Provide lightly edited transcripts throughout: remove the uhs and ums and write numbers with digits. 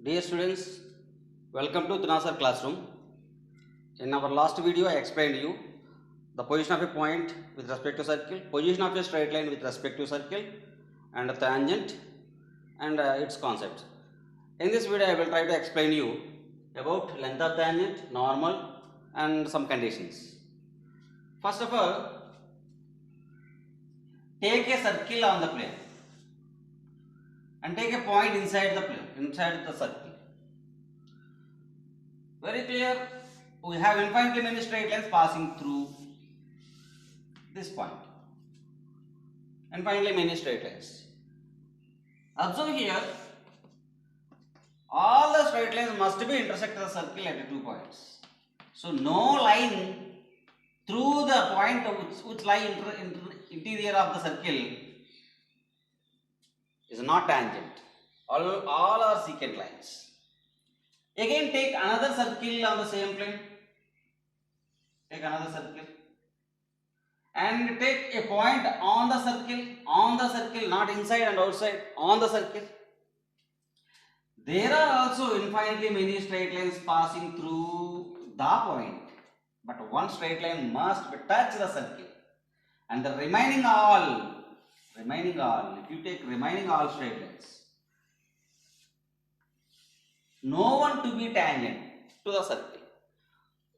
Dear students, welcome to Trinasar classroom. In our last video, I explained you the position of a point with respect to circle, position of a straight line with respect to circle, and a tangent and its concepts. In this video, I will try to explain you about length of tangent, normal, and some conditions. First of all, take a circle on the plane and take a point inside the plane, inside the circle. Very clear, we have infinitely many straight lines passing through this point. Infinitely many straight lines. Observe here, all the straight lines must be intersect the circle at 2 points. So no line through the point which lie interior of the circle is not tangent. All are secant lines. Again, take another circle on the same plane. Take another circle and take a point on the circle, not inside and outside, on the circle. There are also infinitely many straight lines passing through the point, but one straight line must touch the circle, and the remaining all, if you take remaining all straight lines, no one to be tangent to the circle.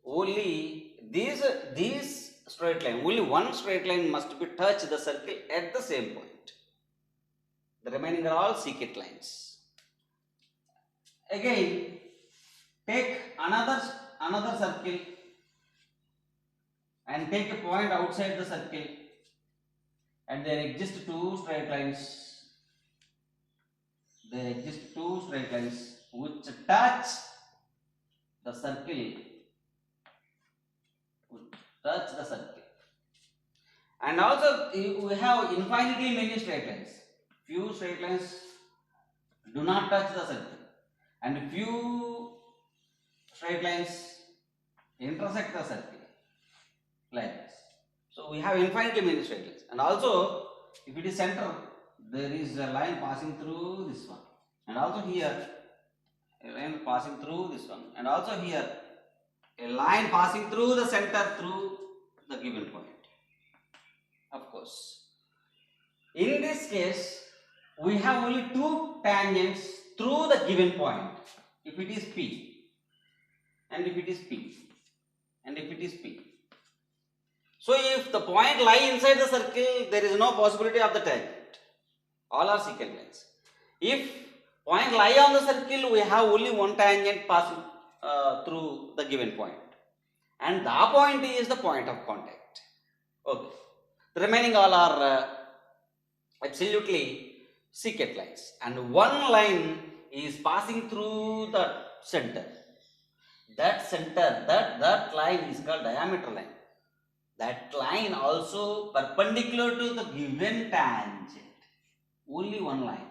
Only these straight line, only one straight line must be touch the circle at the same point. The remaining are all secant lines. Again, take another circle and take a point outside the circle, and there exist two straight lines. There exist two straight lines which touch the circle, and also we have infinitely many straight lines. Few straight lines do not touch the circle, and few straight lines intersect the circle like this. So we have infinitely many straight lines, and also if it is center, there is a line passing through this one, and also here a line passing through this one, and also here a line passing through the center through the given point. Of course, in this case, we have only two tangents through the given point. If it is P, and if it is P, and if it is P. So if the point lie inside the circle, there is no possibility of the tangent. All are secant lines. If point lie on the circle, we have only one tangent passing through the given point, and the point is the point of contact. Okay. The remaining all are absolutely secant lines, and one line is passing through the center. That line is called diameter line. That line also perpendicular to the given tangent. Only one line.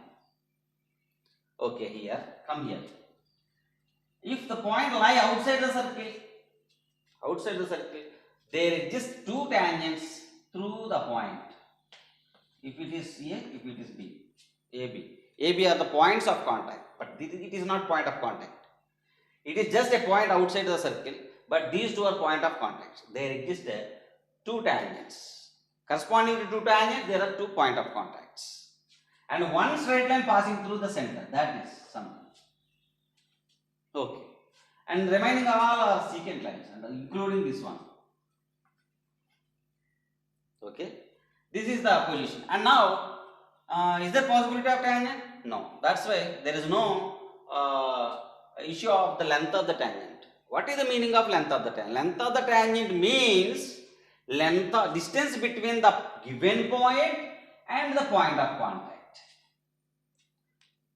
Okay, here, come here. If the point lie outside the circle, there exist two tangents through the point. If it is A, if it is B, AB. AB are the points of contact, but it is not point of contact. It is just a point outside the circle, but these two are point of contact. There exist two tangents. Corresponding to two tangents, there are 2 point of contacts. And one straight line passing through the center, that is something. Okay. And remaining all are secant lines, including this one. Okay. This is the position. And now, is there possibility of tangent? No. That's why there is no issue of the length of the tangent. What is the meaning of length of the tangent? Length of the tangent means distance between the given point and the point of contact.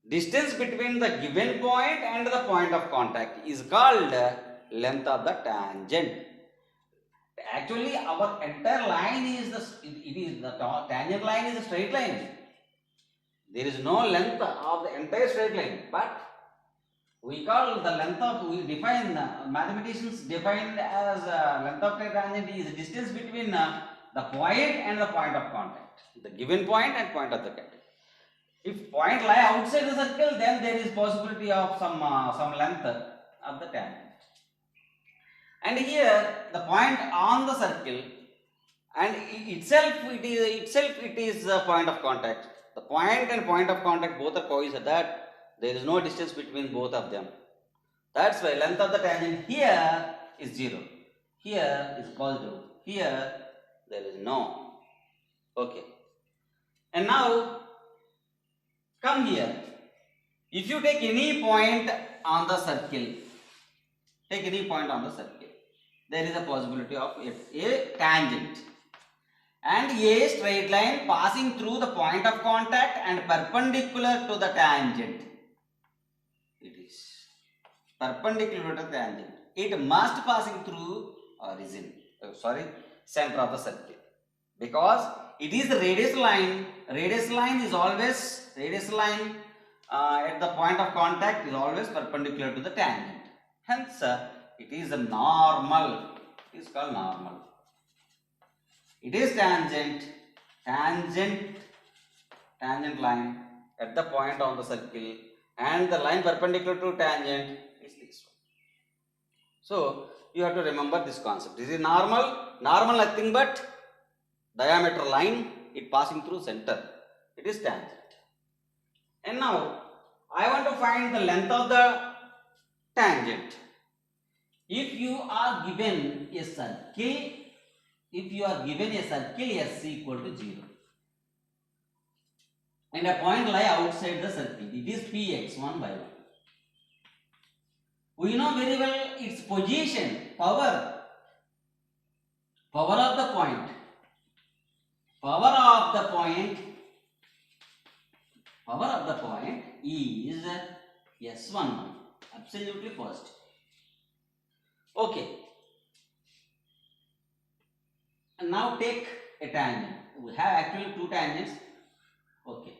Distance between the given point and the point of contact is called length of the tangent. Actually, our entire line is the tangent line is a straight line. There is no length of the entire straight line, but we call the length of, mathematicians define as length of tangent is distance between the point and the point of contact, the given point and point of the contact. If point lie outside the circle, then there is possibility of some length of the tangent. And here the point on the circle, and it is a point of contact. The point and point of contact both are coincident, that there is no distance between both of them. That's why length of the tangent here is 0. Here is positive. Here there is no. Okay. And now come here. If you take any point on the circle, there is a possibility of a tangent and a straight line passing through the point of contact and perpendicular to the tangent. It is perpendicular to the tangent. It must passing through origin. Center of the circle, because it is the radius line. Radius line is always at the point of contact is always perpendicular to the tangent. Hence, it is a normal. It is called normal. It is tangent line at the point on the circle, and the line perpendicular to tangent is this one. So you have to remember this concept. This is normal. Normal nothing but diameter line. It passing through center. It is tangent. And now I want to find the length of the tangent. If you are given a circle, S equal to 0, and a point lie outside the circle, it is Px 1 by 1. We know very well its position, power of the point. Power of the point is S11, absolutely positive. Okay. And now take a tangent. We have actually two tangents. Okay.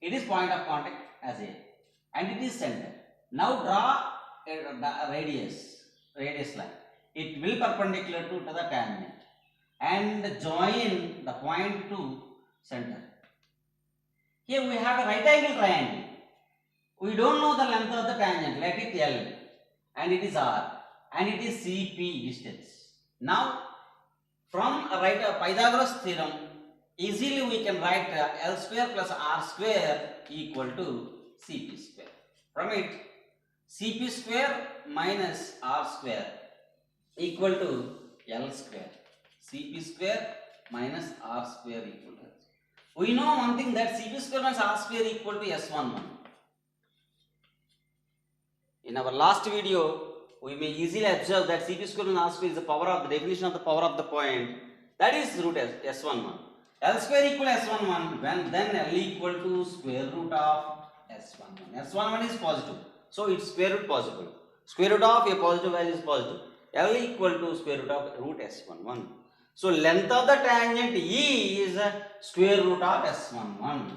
It is point of contact as A, and it is center. Now draw a radius line. It will perpendicular to the tangent and join the point to center. Here we have a right angle triangle. We don't know the length of the tangent. Let it L, and it is R, and it is CP distance. Now from Pythagoras theorem, easily we can write L square plus R square equal to CP square. From it, CP square minus R square equal to L square. CP square minus R square equal to L square. We know one thing, that CP square minus R square equal to S11. In our last video, we may easily observe that CP square minus R square is the power of the definition of the power of the point. That is root S11. L square equal to S11, then L equal to square root of S11. S11 is positive, so its square root possible. Square root of a positive value is positive. L equal to square root of root S11. So length of the tangent E is square root of S11.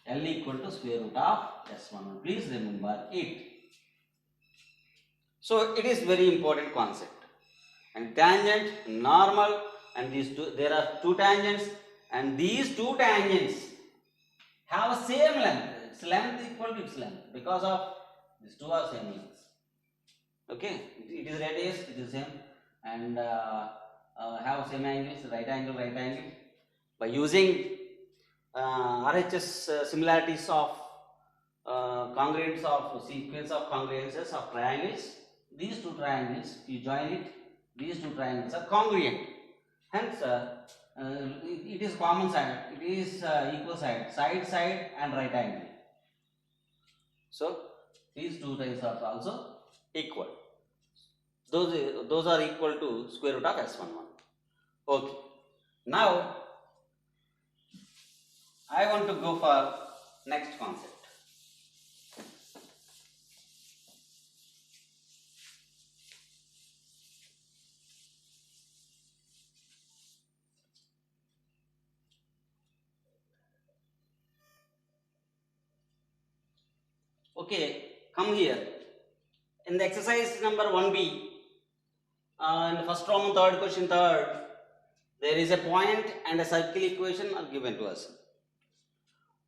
L equal to square root of S11. Please remember it. So it is very important concept. And tangent, normal, and these two, there are two tangents, and these two tangents have same length. Its length equal to its length, because of these two are same lengths. Okay, it is radius, it is same, and have same angles, right angle. By using RHS similarities of congruence of sequence of congruences of triangles, these two triangles, you join it, these two triangles are congruent. Hence, it is common side, it is equal side and right angle. So these two sides are also equal. Those are equal to square root of S11. Okay. Now I want to go for next concept. Okay, come here. In the exercise number 1B, in the first Roman third question third, there is a point and a circle equation are given to us.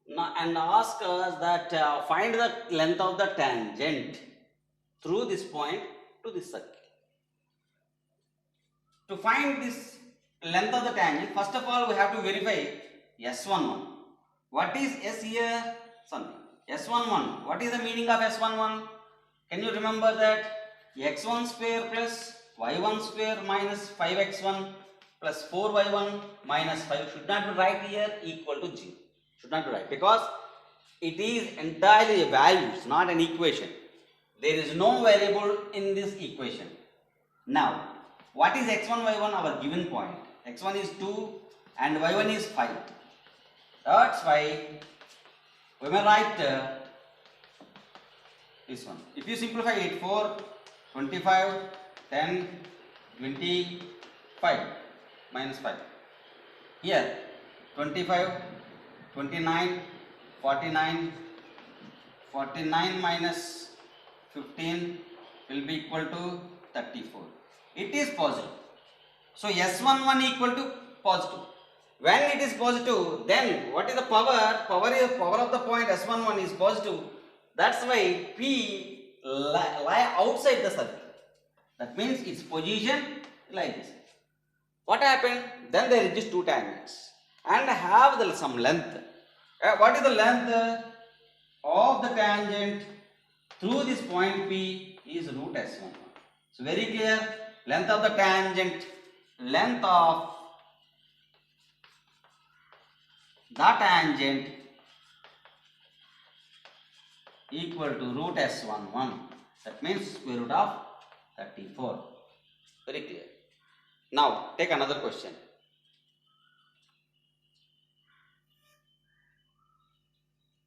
Now, and ask us that find the length of the tangent through this point to this circle. To find this length of the tangent, first of all we have to verify S11. What is S here? Something. S11. What is the meaning of S11? Can you remember that? X1 square plus Y1 square minus 5x1 plus 4y1 minus 5 should not be right here equal to 0. Should not be right because it is entirely a value, it's not an equation. There is no variable in this equation. Now, what is x1, y1? Our given point. X1 is 2 and y1 is 5. That's why we may write this one. If you simplify it, 4, 25, 10, 25 minus 5. Here 25, 29, 49, 49 minus 15 will be equal to 34. It is positive. So S11 equal to positive. When it is positive, then what is the power? Power of the point S11 is positive. That's why P lie outside the circle. That means its position like this. What happened? Then there is just two tangents and have some length. What is the length of the tangent through this point P is root S11. So very clear. Length of the tangent, length of the tangent equal to root S11. That means square root of 34. Very clear. Now take another question.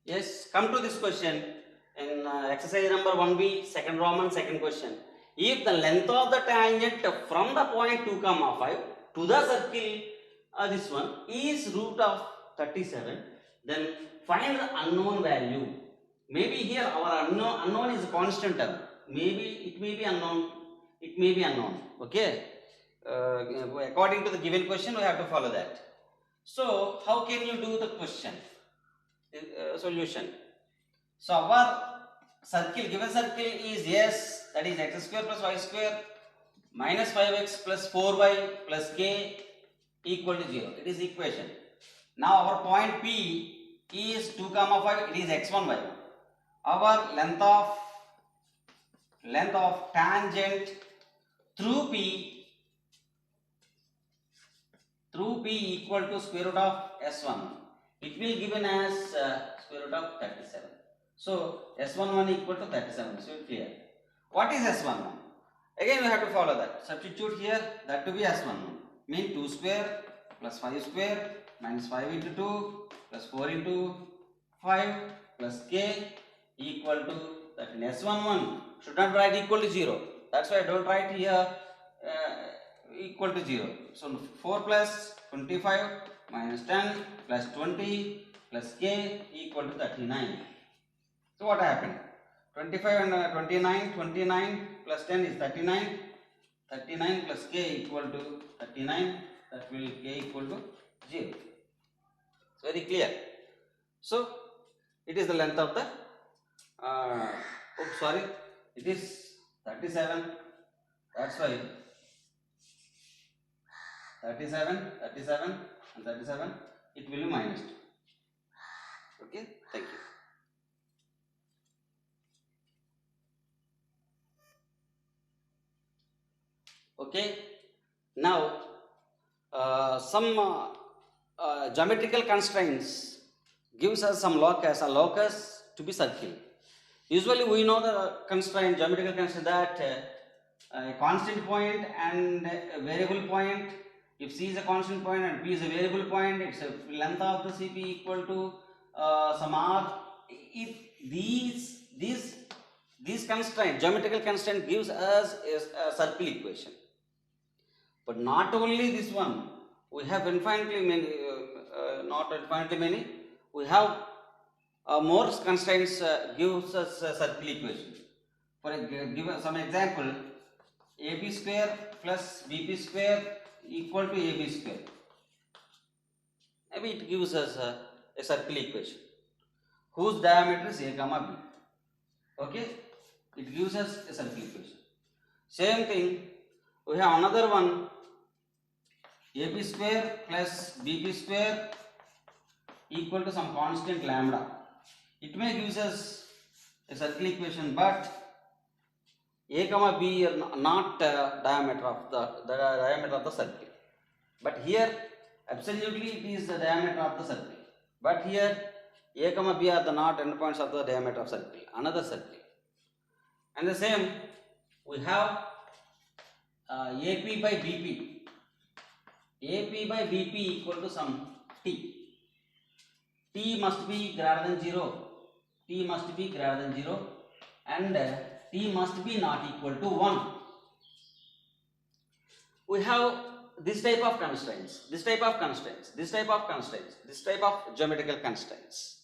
Yes, come to this question in exercise number 1B, second Roman, second question. If the length of the tangent from the point 2, 5 to the circle, this one is root of 37, then find the unknown value. Maybe here our unknown is a constant term. Maybe it may be unknown. It may be unknown. Okay. According to the given question, we have to follow that. So how can you do the question? Solution. So our given circle is S, that is x square plus y square minus 5x plus 4y plus k equal to 0. It is equation. Now our point P is 2, 5, it is x1, y1. Our length of tangent through P equal to square root of S1. It will given as square root of 37. So S11 equal to 37. So clear. What is S11? Again we have to follow that. Substitute here that to be S11. Mean 2 square plus 5 square minus 5 into 2 plus 4 into 5 plus k equal to that in S11 should not write equal to 0. That's why I don't write here equal to 0. So 4 plus 25 minus 10 plus 20 plus k equal to 39. So what happened? 25 and 29 plus 10 is 39. 39 plus k equal to 39. That will k equal to 0. It's very clear. So it is the length of the it is 37. That's why 37 and 37 it will be minus 2. Okay, thank you. Okay, now some geometrical constraints gives us some locus, a locus to be circle. Usually we know the constraint, geometrical constraint, that a constant point and a variable point. If C is a constant point and P is a variable point, its length of the CP equal to some R. If these constraint, geometrical constraint gives us a circle equation. But not only this one, we have infinitely many, not infinitely many, we have more constraints gives us a circle equation. For give some example, AB square plus BP square equal to AB square. Maybe it gives us a circle equation. whose diameter is a comma b. Okay, it gives us a circle equation. Same thing, we have another one, ab square plus bp square equal to some constant lambda. It may gives us a circle equation, but a comma b are not diameter of the diameter of the circle, but here absolutely it is the diameter of the circle, but here a comma b are the not endpoints of the diameter of circle, another circle. And the same we have AP by BP. AP by BP equal to some T. T must be greater than 0. T must be greater than 0 and T must be not equal to 1. We have this type of constraints, this type of constraints, this type of constraints, this type of geometrical constraints.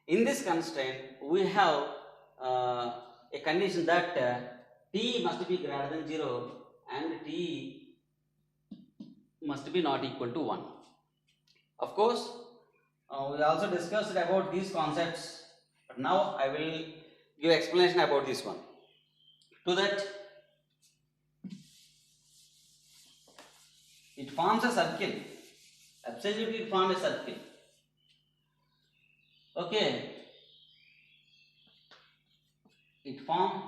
In this constraint, we have a condition that T must be greater than 0 and T must be not equal to 1. Of course, we also discussed about these concepts, but now I will give explanation about this one. To that, it forms a circle. Absolutely, it forms a circle. Okay, it forms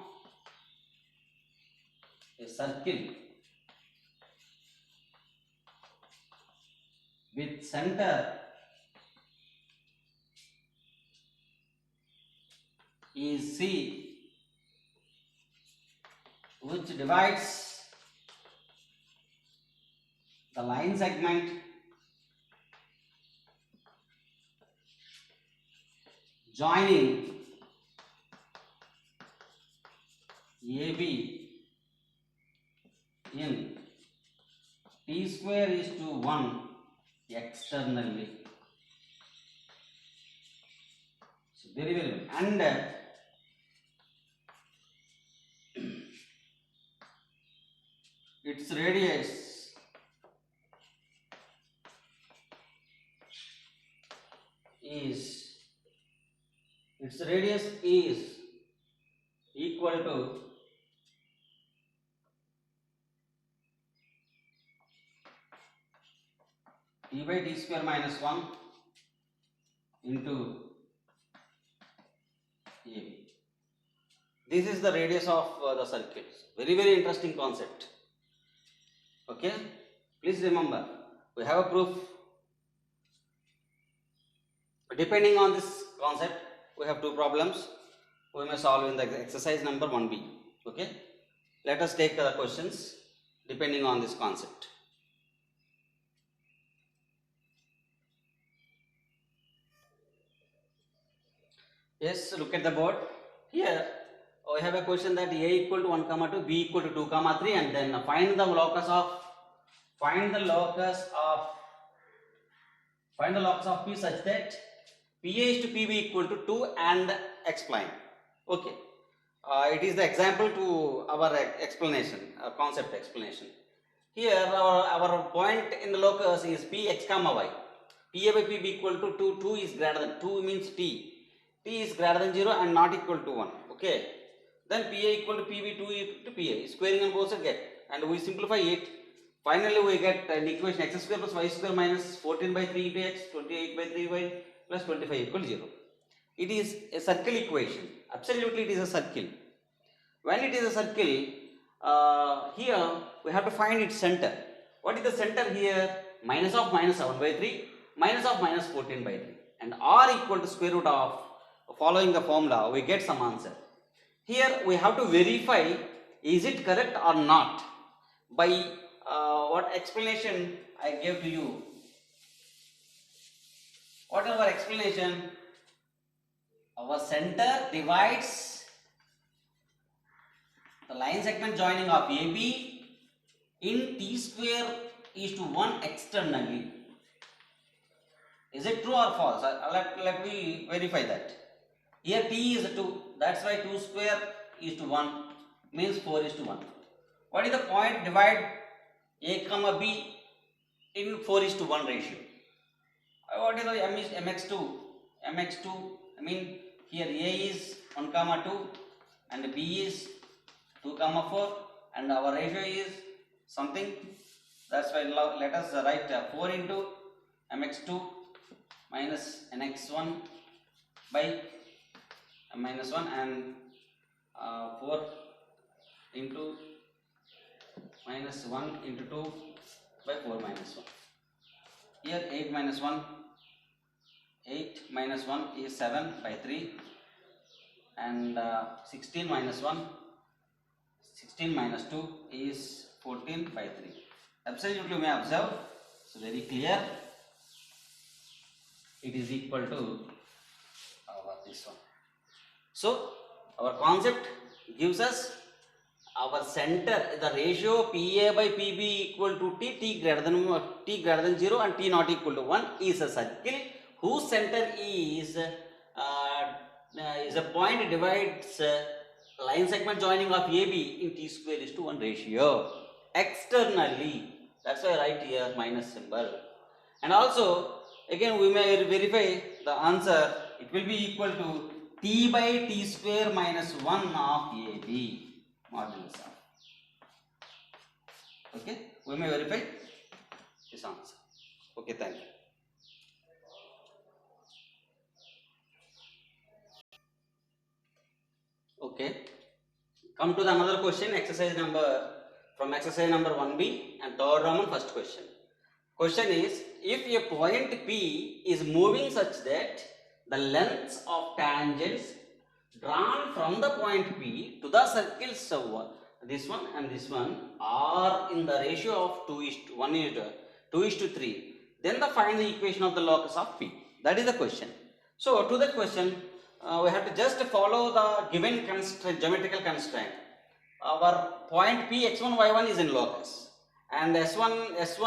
a circle with center is C, which divides the line segment joining AB in T square is to 1 externally. So very good. And its radius is equal to T by T square minus 1 into AB. This is the radius of the circle. Very, very interesting concept. Okay, please remember, we have a proof. Depending on this concept, we have two problems we may solve in the exercise number 1b. Okay, let us take the questions depending on this concept. Yes, look at the board. Here we have a question that a equal to 1 comma 2, b equal to 2 comma 3, and then find the locus of P such that PA is to PB equal to 2 and explain. Okay, it is the example to our explanation, concept explanation. Here our point in the locus is Px comma y. PA by PB equal to 2, 2 is greater than, 2 means T is greater than 0 and not equal to 1. Okay, then PA equal to PB, 2 equal to PA, squaring and both sides get, and we simplify it. Finally, we get an equation x square plus y square minus 14 by 3 into x, 28 by 3y plus 25 equal 0. It is a circle equation. Absolutely, it is a circle. When it is a circle, here we have to find its center. What is the center here? Minus of minus 7 by 3, minus of minus 14 by 3, and r equal to square root of, following the formula, we get some answer. Here we have to verify is it correct or not by what explanation I gave to you. What is our explanation? Our center divides the line segment joining of AB in T square is to 1 externally. Is it true or false? Let me verify that. Here T is 2, that's why 2 square is to 1 means 4 is to 1. What is the point? Divide A comma B in 4 is to 1 ratio. What is the mx2? mx2 I mean here A is 1 comma 2 and B is 2 comma 4 and our ratio is something. That's why let us write 4 into mx2 minus nx1 by minus 1 and 4 into minus 1 into 2 by 4 minus 1. Here 8 minus 1 is 7 by 3 and 16 minus 2 is 14 by 3. Absolutely you may observe, so very clear, it is equal to this one. So our concept gives us our center, the ratio PA by PB equal to t greater than 0 and t not equal to 1 is a circle whose center is a point divides line segment joining of AB in t square is to 1 ratio externally. That's why I write here minus symbol. And also again we may verify the answer. It will be equal to t by t square minus 1 of AB modulus of. Okay, we may verify this answer. Okay, thank you. Okay, come to the another question, exercise number 1B and third Roman first question. Question is, if a point P is moving such that the lengths of tangents drawn from the point P to the circles of this one and this one are in the ratio of 2:3, then find the equation of the locus of P. That is the question. So to that question, we have to just follow the given geometrical constraint. Our point P x1 y1 is in locus and S1 S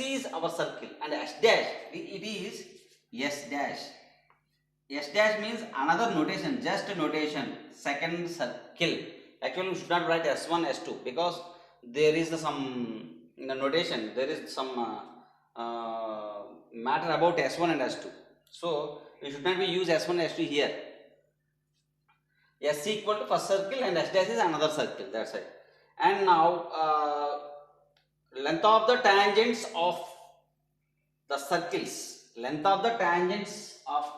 is our circle and S dash it is S dash. S dash means another notation, just a notation, second circle. Actually we should not write S1 S2 because there is some in the notation, there is some matter about S1 and S2. So we should not use S1 S2 here. S equal to first circle and S dash is another circle, that's it. And now length of the tangents of the circles, length of the tangents of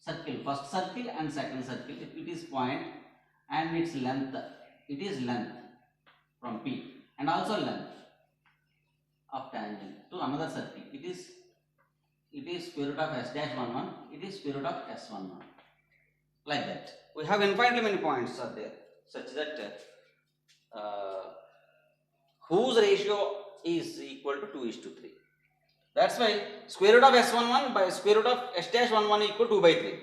circle, first circle and second circle, it is point and its length, it is length from P and also length of tangent to another circle, it is square root of S dash 1 1, it is square root of S 1 1, like that. We have infinitely many points are there such that whose ratio is equal to 2:3. That's why square root of S11 by square root of S dash 11 equal to 2/3.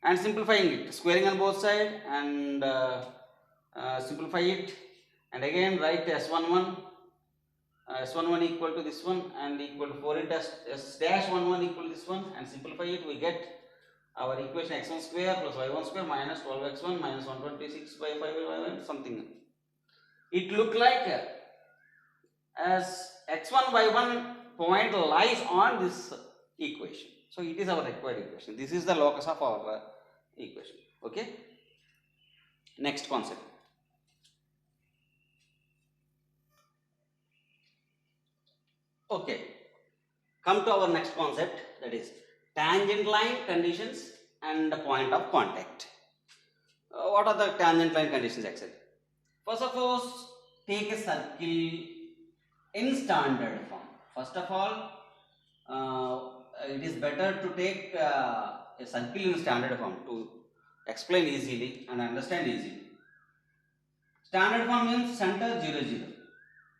And simplifying it, squaring on both sides and simplify it and again write S11 equal to this one and equal to 4 into S dash 11 equal to this one and simplify it, we get our equation x1 square plus y1 square minus 12x1 minus 126 by 5 by y1 something. It look like as x1 y1 point lies on this equation. So it is our required equation. This is the locus of our equation. Okay. Next concept. Okay. Come to our next concept, that is tangent line conditions and the point of contact. What are the tangent line conditions actually? First of all, take a circle in standard form. First of all, it is better to take a circle in standard form to explain easily and understand easily. Standard form means center 0 0.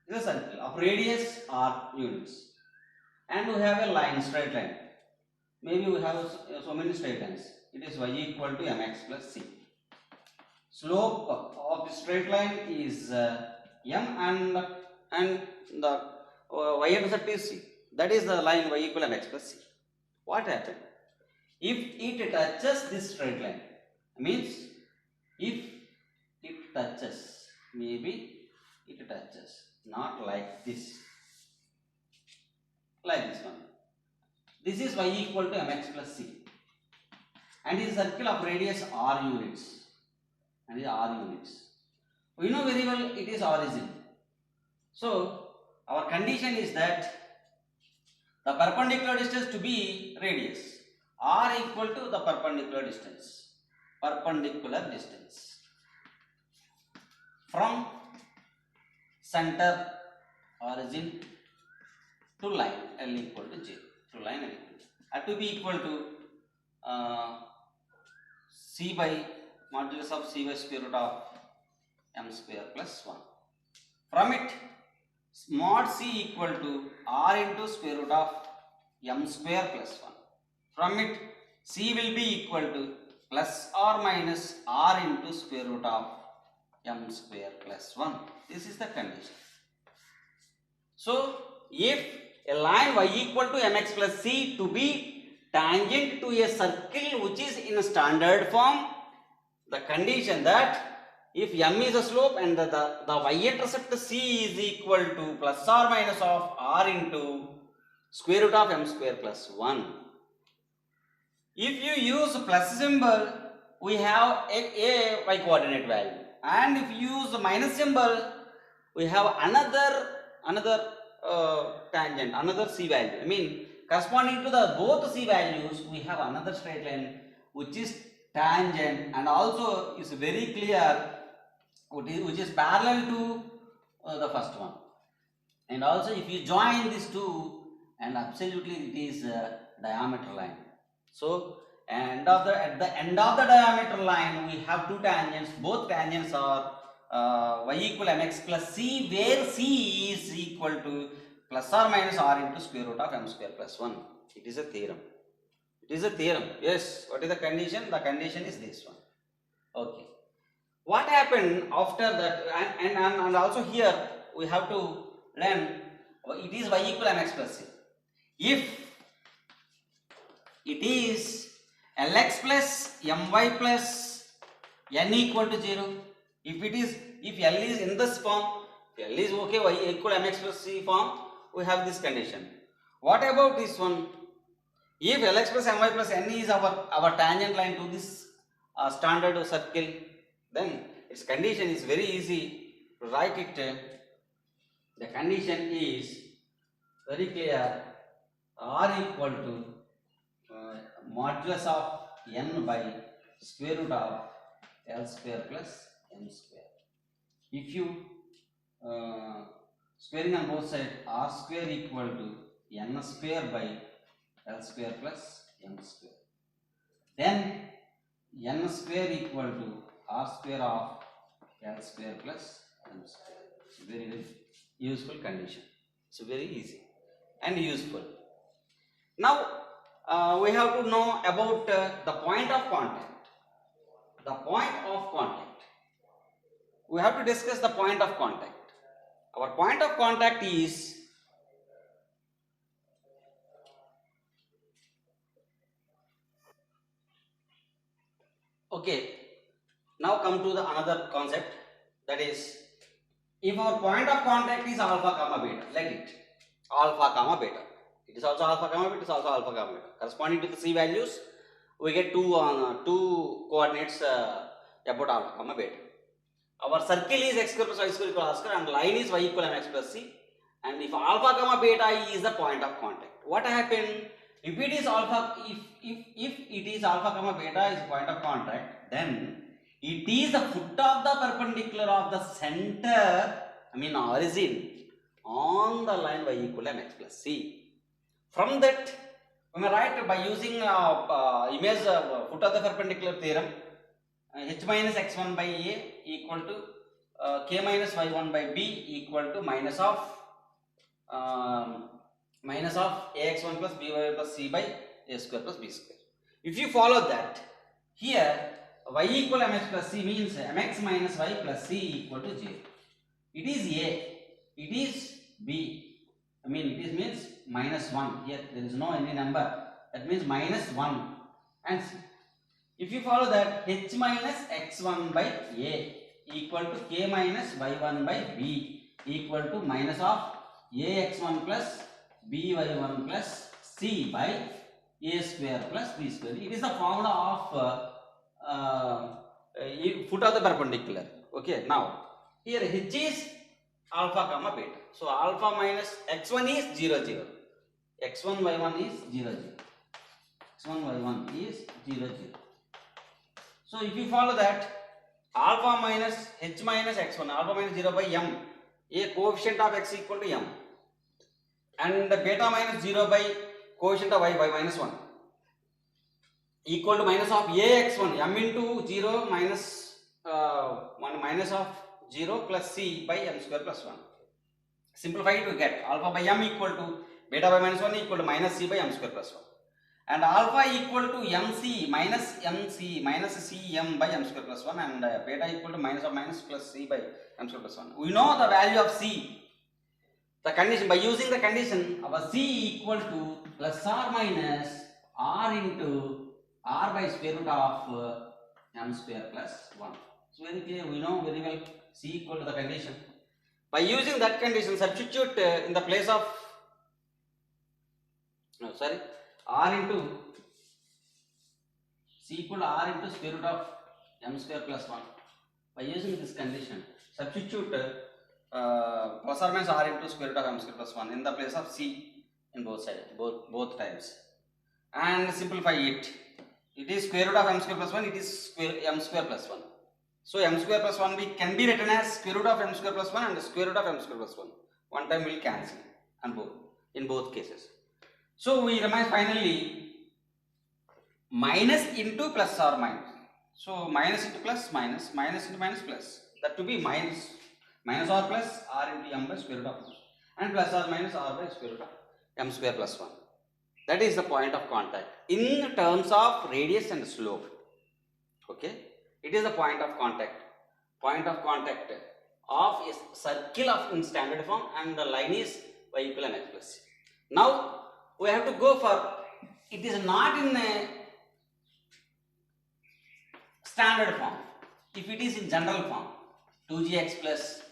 This is a circle of radius or units. And we have a line, straight line. Maybe we have so many straight lines. It is y equal to mx plus c. Slope of the straight line is m and the y-intercept is c. That is the line y equal to mx plus c. What happens? If it touches this straight line, means if it touches, maybe it touches, not like this, like this one. This is y equal to mx plus c. and is a circle of radius r units, and is r units. We know very well it is origin. So our condition is that the perpendicular distance to be radius, r equal to the perpendicular distance from center origin to line L equal to 0, to line L equal to, had to be equal to c by modulus of c by square root of m square plus 1. From it, mod c equal to r into square root of m square plus 1. From it, c will be equal to plus or minus r into square root of m square plus 1. This is the condition. So, if a line y equal to mx plus c to be tangent to a circle which is in standard form, the condition that if m is a slope and the y-intercept c is equal to plus or minus of r into square root of m square plus 1. If you use plus symbol, we have a y coordinate value, and if you use the minus symbol, we have another tangent, another c value. I mean, corresponding to the both c values, we have another straight line which is tangent, and also is very clear which is parallel to the first one. And also if you join these two, and absolutely it is a diameter line. So at the end of the diameter line, we have two tangents. Both tangents are y equal mx plus c, where c is equal to plus or minus r into square root of m square plus 1. It is a theorem. It is a theorem. Yes. What is the condition? The condition is this one. Okay. What happened after that? And also here we have to learn it is y equal mx plus c. If it is Lx plus my plus n equal to 0, if L is in this form, L is okay, y equal mx plus c form, we have this condition. What about this one? If Lx plus my plus n is our tangent line to this standard circle, then its condition is very easy to write it. The condition is very clear. R equal to modulus of n by square root of L square plus m square. If you squaring on both sides, r square equal to n square by L square plus m square. Then n square equal to r square of L square plus m square. Very, very useful condition. So very easy and useful. Now we have to know about the point of contact. The point of contact. We have to discuss the point of contact. Our point of contact is okay. Now come to the another concept, that is, if our point of contact is alpha comma beta, let it alpha comma beta. It is also alpha comma beta, it is also alpha comma beta. Corresponding to the c values, we get two coordinates about alpha comma beta. Our circle is x square plus y square equal r square, and line is y equal mx plus c. And if alpha comma beta is the point of contact, what happened? If it is alpha, if it is alpha comma beta is point of contact, then it is the foot of the perpendicular of the center, I mean origin, on the line y equal mx plus c. From that, we may write by using image foot of the perpendicular theorem, h minus x1 by a equal to k minus y1 by b equal to minus of ax1 plus by plus c by a square plus b square. If you follow that, here y equal mx plus c means mx minus y plus c equal to 0. It is a, it is b. I mean it is means minus 1. Here there is no any number. That means minus 1. And if you follow that, h minus x1 by a equal to k minus y1 by b equal to minus of ax1 plus by1 plus c by a square plus b square. It is the formula of foot of the perpendicular. Okay, now here h is alpha comma beta. So alpha minus x1 is 0 0. x1 y1 is 0 0. x1 y1 is 0 0. So if you follow that, alpha minus h minus x1, alpha minus 0 by m, a coefficient of x equal to m, and beta minus 0 by coefficient of y minus 1 equal to minus of ax1, m into 0 minus 1 minus of 0 plus c by m square plus 1. Simplify it, we get alpha by m equal to beta by minus 1 equal to minus c by m square plus 1. And alpha equal to mc minus cm by m square plus 1, and beta equal to minus of minus plus c by m square plus 1. We know the value of c. The condition, by using the condition, our c equal to plus or minus r into r by square root of m square plus 1. So very clear, we know very well c equal to the condition. By using that condition, substitute in the place of r into c equal to r into square root of m square plus 1. By using this condition, substitute plus or minus r into square root of m square plus 1 in the place of c in both sides, both times, and simplify it. It is square root of m square plus 1, it is m square plus 1. So m square plus 1 can be written as square root of m square plus 1 and square root of m square plus 1. One time will cancel and in both cases. So we remain finally minus into plus or minus. So minus into plus minus, minus into minus plus. That to be minus or plus r into m by square root of m, and plus or minus r by square root of m square plus 1. That is the point of contact in terms of radius and slope. Okay, it is the point of contact. Point of contact of a circle of in standard form, and the line is y equal mx plus c. Now we have to go for, it is not in a standard form. If it is in general form, 2gx plus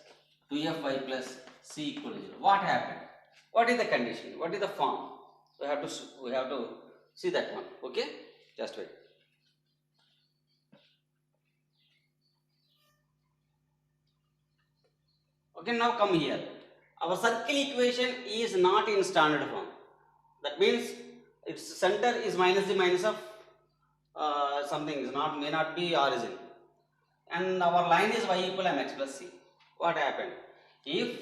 2fy plus c equal to 0, what happened? What is the condition? What is the form? We have to see that one. Okay, just wait. Okay, now come here. Our circle equation is not in standard form. That means its center is minus the minus of something, may not be origin, and our line is y equal mx plus c. What happened? If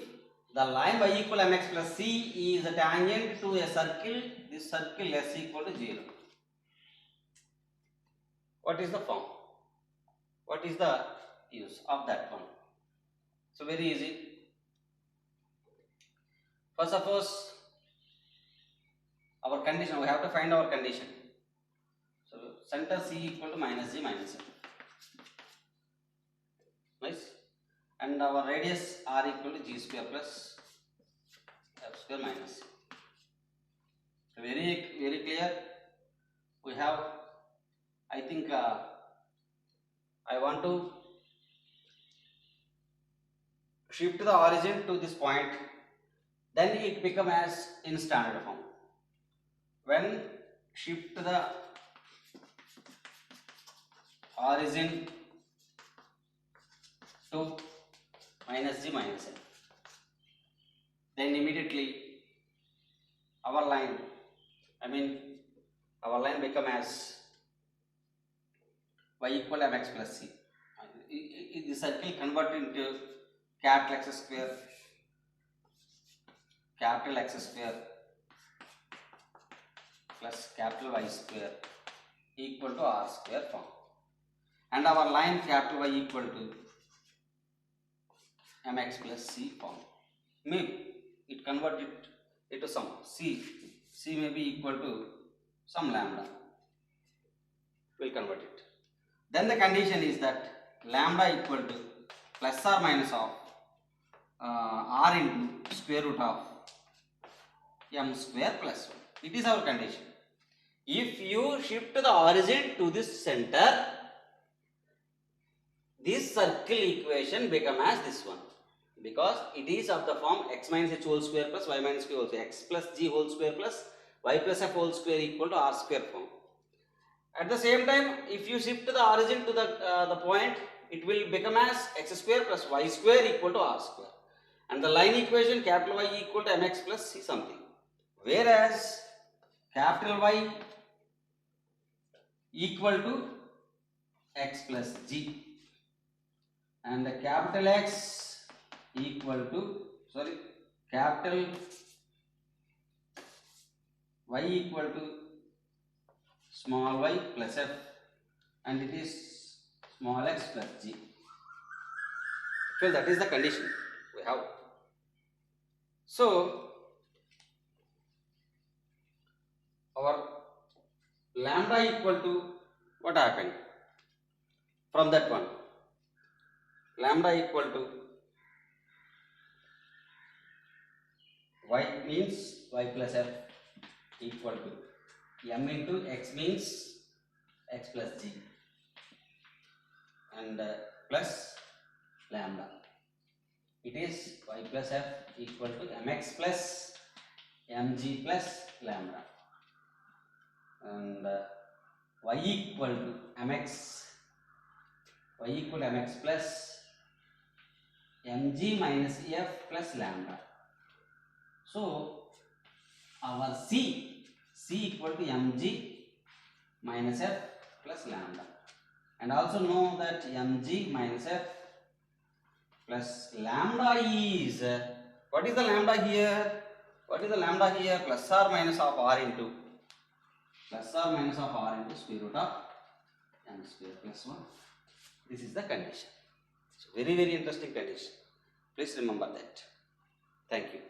the line y equal mx plus c is a tangent to a circle, this circle s equal to 0. What is the form? What is the use of that one? So very easy. First, suppose our condition, we have to find our condition. So center c equal to minus g minus f. Nice. And our radius r equal to g square plus f square minus c. So very clear. We have, I think I want to shift the origin to this point, then it become as in standard form. When shift the origin to minus g minus f, then immediately our line become as y equal mx plus c. The circle converted into capital X square plus capital Y square equal to r square form, and our line capital Y equal to mx plus c form. Maybe it converted into some c may be equal to some lambda. We'll convert it. Then the condition is that lambda equal to plus or minus of r into square root of m square plus 1. It is our condition. If you shift the origin to this center, this circle equation become as this one, because it is of the form x minus h whole square plus y minus q whole square, x plus g whole square plus y plus f whole square equal to r square form. At the same time, if you shift the origin to the point, it will become as x square plus y square equal to r square. And the line equation capital Y equal to mx plus c something. Whereas capital Y equal to x plus g and the capital X equal to capital Y equal to small y plus f and it is small x plus g. So that is the condition we have. So our lambda equal to what happened from that one? Lambda equal to y means y plus f equal to m into x means x plus g and plus lambda. It is y plus f equal to mx plus mg plus lambda and y equal to mx plus mg minus f plus lambda. So our c equal to mg minus f plus lambda and also know that mg minus f plus lambda is what is the lambda here? What is the lambda here? Plus or minus of r into square root of m square plus 1. This is the condition. So very interesting condition. Please remember that. Thank you.